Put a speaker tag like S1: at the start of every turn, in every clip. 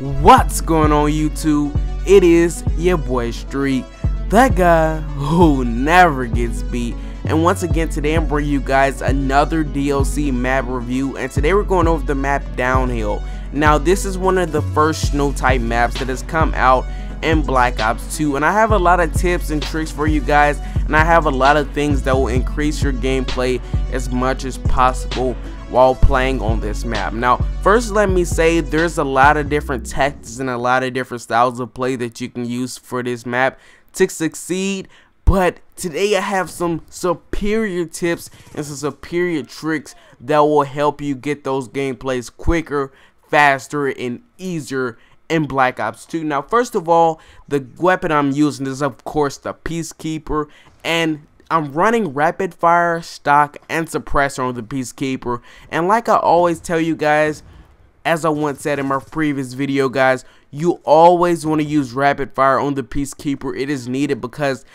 S1: What's going on YouTube? It is your boy Street, that guy who never gets beat. And once again today I'm bringing you guys another DLC map review, and today we're going over the map Downhill. Now this is one of the first snow type maps that has come out in Black Ops 2, and I have a lot of tips and tricks for you guys, and I have a lot of things that will increase your gameplay as much as possible while playing on this map. Now first let me say there's a lot of different tactics and a lot of different styles of play that you can use for this map to succeed, but today I have some superior tips and some superior tricks that will help you get those gameplays quicker, faster, and easier in Black Ops 2. Now first of all, the weapon I'm using is of course the Peacekeeper, and I'm running rapid fire, stock, and suppressor on the Peacekeeper. And like I always tell you guys, as I once said in my previous video guys, you always want to use rapid fire on the Peacekeeper. It is needed because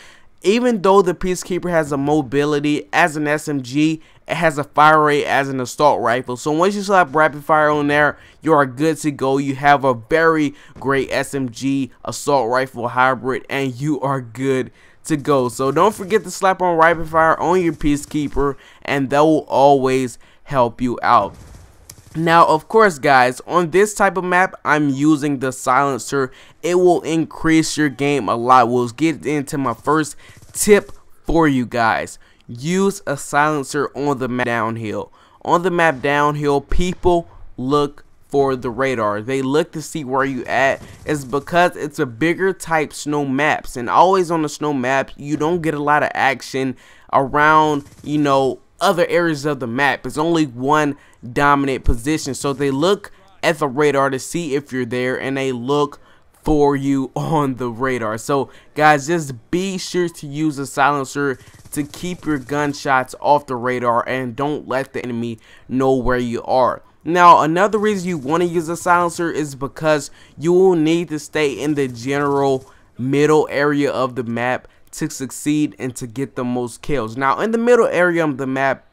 S1: even though the Peacekeeper has a mobility as an SMG, it has a fire rate as an assault rifle. So once you slap rapid fire on there, you are good to go. You have a very great SMG assault rifle hybrid, and you are good to go. So don't forget to slap on rapid fire on your Peacekeeper, and that will always help you out. Now of course guys, on this type of map I'm using the silencer. It will increase your game a lot. We'll get into my first tip for you guys. Use a silencer on the map Downhill. On the map Downhill, people look for the radar. They look to see where you at. It's because it's a bigger type snow maps, and always on the snow maps you don't get a lot of action around, you know, other areas of the map. It's only one dominant position, so they look at the radar to see if you're there, and they look for you on the radar. So guys, just be sure to use a silencer to keep your gunshots off the radar, and don't let the enemy know where you are. Now another reason you want to use a silencer is because you will need to stay in the general middle area of the map to succeed and to get the most kills. Now in the middle area of the map,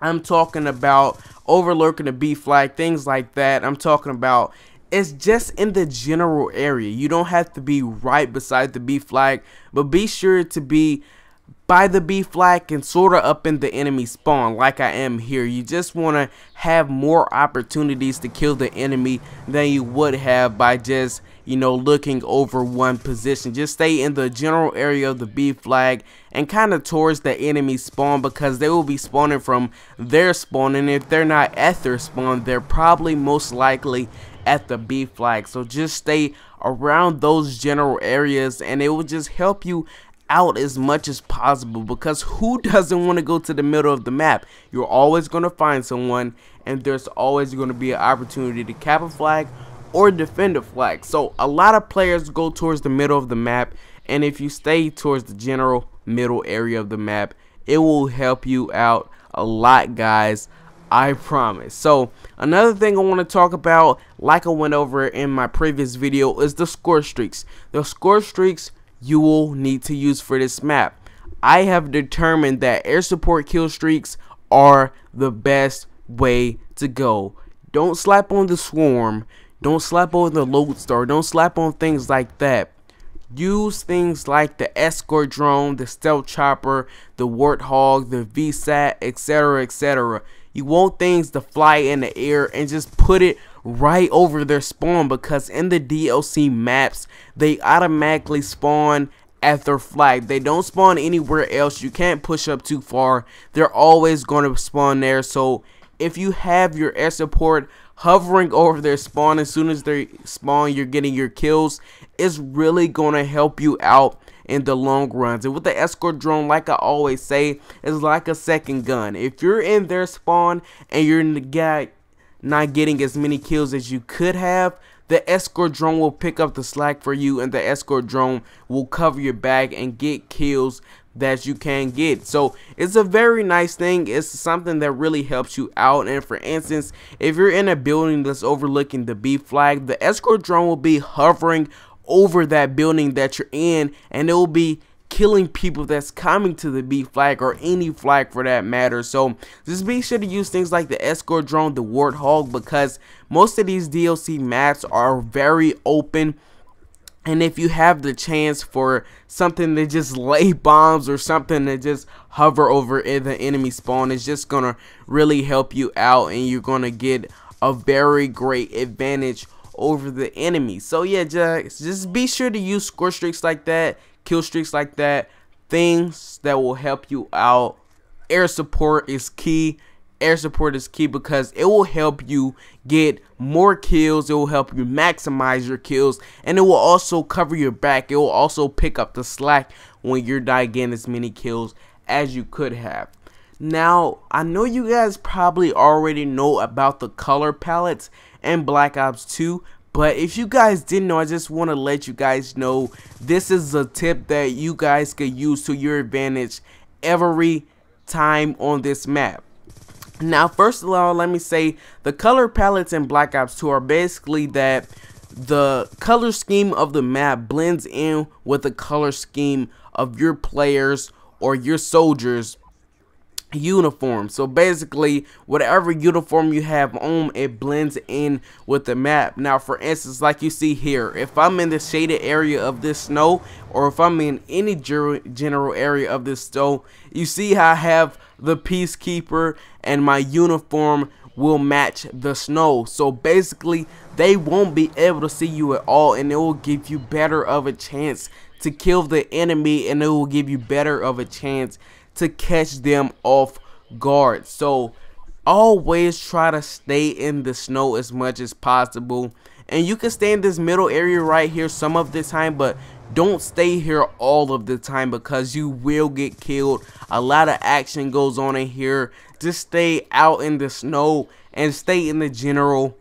S1: I'm talking about overlooking the B flag, things like that. I'm talking about it's just in the general area. You don't have to be right beside the B flag, but be sure to be by the B flag and sort of up in the enemy spawn like I am here. You just want to have more opportunities to kill the enemy than you would have by just, you know, looking over one position. Just stay in the general area of the B flag and kind of towards the enemy spawn, because they will be spawning from their spawn, and if they're not at their spawn, they're probably most likely at the B flag. So just stay around those general areas, and it will just help you out as much as possible, because who doesn't want to go to the middle of the map? You're always going to find someone, and there's always going to be an opportunity to cap a flag or defend a flag. So a lot of players go towards the middle of the map, and if you stay towards the general middle area of the map, it will help you out a lot guys, I promise. So another thing I want to talk about, like I went over in my previous video, is the score streaks. The score streaks you will need to use for this map. I have determined that air support kill streaks are the best way to go. Don't slap on the swarm, don't slap on the lodestar, don't slap on things like that. Use things like the escort drone, the stealth chopper, the warthog, the VSAT, etc, etc. You want things to fly in the air and just put it right over their spawn, because in the DLC maps they automatically spawn at their flag. They don't spawn anywhere else. You can't push up too far. They're always going to spawn there. So if you have your air support hovering over their spawn, as soon as they spawn you're getting your kills, it's really going to help you out in the long runs. And with the escort drone, like I always say, it's like a second gun. If you're in their spawn and you're not getting as many kills as you could have, the escort drone will pick up the slack for you, and the escort drone will cover your back and get kills that you can get. So it's a very nice thing. It's something that really helps you out. And for instance, if you're in a building that's overlooking the B flag, the escort drone will be hovering over that building that you're in, and it will be killing people that's coming to the B flag or any flag for that matter. So just be sure to use things like the escort drone, the warthog, because most of these DLC maps are very open. And if you have the chance for something to just lay bombs or something to just hover over the enemy spawn, it's just gonna really help you out, and you're gonna get a very great advantage over the enemy. So yeah, just be sure to use score streaks like that, kill streaks like that, things that will help you out. Air support is key. Air support is key because it will help you get more kills, it will help you maximize your kills, and it will also cover your back. It will also pick up the slack when you're not getting as many kills as you could have. Now, I know you guys probably already know about the color palettes in Black Ops 2, but if you guys didn't know, I just want to let you guys know this is a tip that you guys could use to your advantage every time on this map. Now, first of all, let me say the color palettes in Black Ops 2 are basically that the color scheme of the map blends in with the color scheme of your players or your soldiers' uniform. So basically, whatever uniform you have on, it blends in with the map. Now, for instance, like you see here, if I'm in the shaded area of this snow, or if I'm in any general area of this snow, you see how I have the Peacekeeper and my uniform will match the snow. So basically, they won't be able to see you at all, and it will give you better of a chance to kill the enemy, and it will give you better of a chance to catch them off guard. So always try to stay in the snow as much as possible, and you can stay in this middle area right here some of the time, but don't stay here all of the time because you will get killed. A lot of action goes on in here. Just stay out in the snow and stay in the general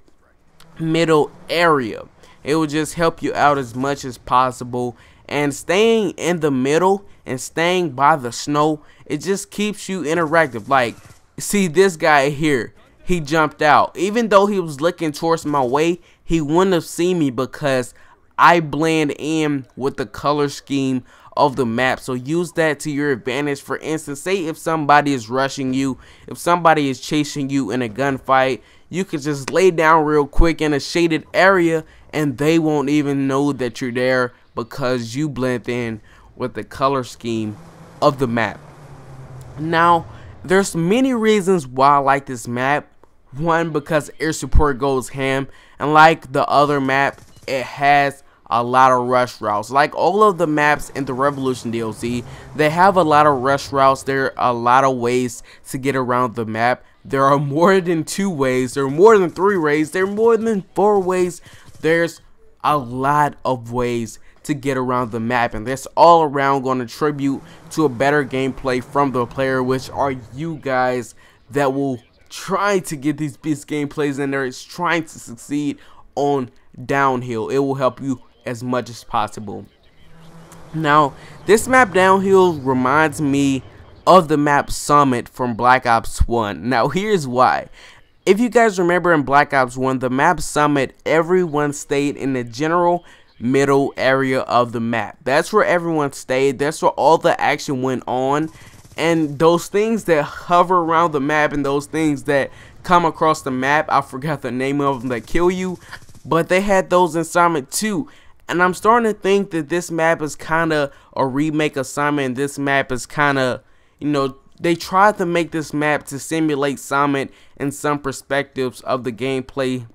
S1: middle area. It will just help you out as much as possible. And staying in the middle and staying by the snow, it just keeps you interactive. Like, see this guy here, he jumped out. Even though he was looking towards my way, he wouldn't have seen me because I blend in with the color scheme of the map. So use that to your advantage. For instance, say if somebody is rushing you, if somebody is chasing you in a gunfight, you can just lay down real quick in a shaded area and they won't even know that you're there because you blend in with the color scheme of the map. Now, there's many reasons why I like this map. One, because air support goes ham, and like the other map, it has a lot of rush routes. Like all of the maps in the Revolution DLC, they have a lot of rush routes. There are a lot of ways to get around the map. There are more than 2 ways, there are more than 3 ways, there are more than 4 ways. There's a lot of ways to get around the map, and that's all around going to contribute to a better gameplay from the player, which are you guys that will try to get these best gameplays in there. It's trying to succeed on downhill. It will help you as much as possible. Now, this map downhill reminds me of the map Summit from Black Ops 1. Now, here's why. If you guys remember in Black Ops 1, the map Summit, everyone stayed in the general middle area of the map. That's where everyone stayed. That's where all the action went on. And those things that hover around the map and those things that come across the map, I forgot the name of them, that kill you, but they had those in Summit too. And I'm starting to think that this map is kind of a remake of Summit, and this map is kind of, you know, they tried to make this map to simulate Summit in some perspectives of the gameplay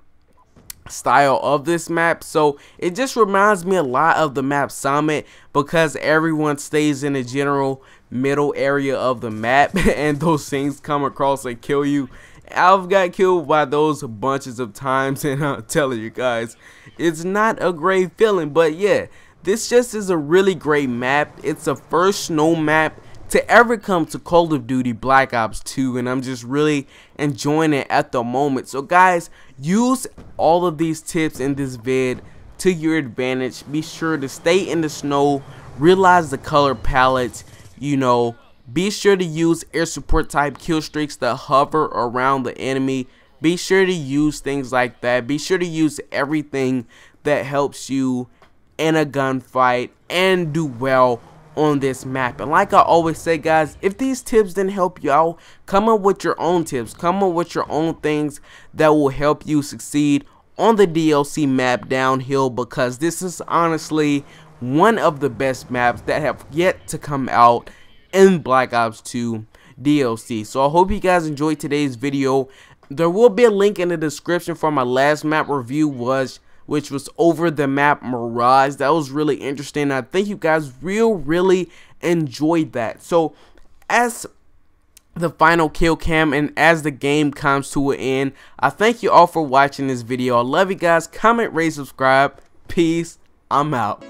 S1: style of this map. So it just reminds me a lot of the map Summit because everyone stays in the general middle area of the map and those things come across and kill you. I've got killed by those bunches of times, and I'm telling you guys, it's not a great feeling. But yeah, this just is a really great map. It's the first snow map to ever come to Call of Duty Black Ops 2, and I'm just really enjoying it at the moment. So guys, use all of these tips in this vid to your advantage. Be sure to stay in the snow, realize the color palettes, you know, be sure to use air support type kill streaks that hover around the enemy. Be sure to use things like that. Be sure to use everything that helps you in a gunfight and do well on this map. And like I always say, guys, if these tips didn't help you out, come up with your own tips, come up with your own things that will help you succeed on the DLC map Downhill, because this is honestly one of the best maps that have yet to come out in Black Ops 2 DLC. So I hope you guys enjoyed today's video. There will be a link in the description for my last map review, which was over the map Mirage. That was really interesting. I think you guys really enjoyed that. So as the final kill cam and as the game comes to an end, I thank you all for watching this video. I love you guys. Comment, rate, subscribe. Peace. I'm out.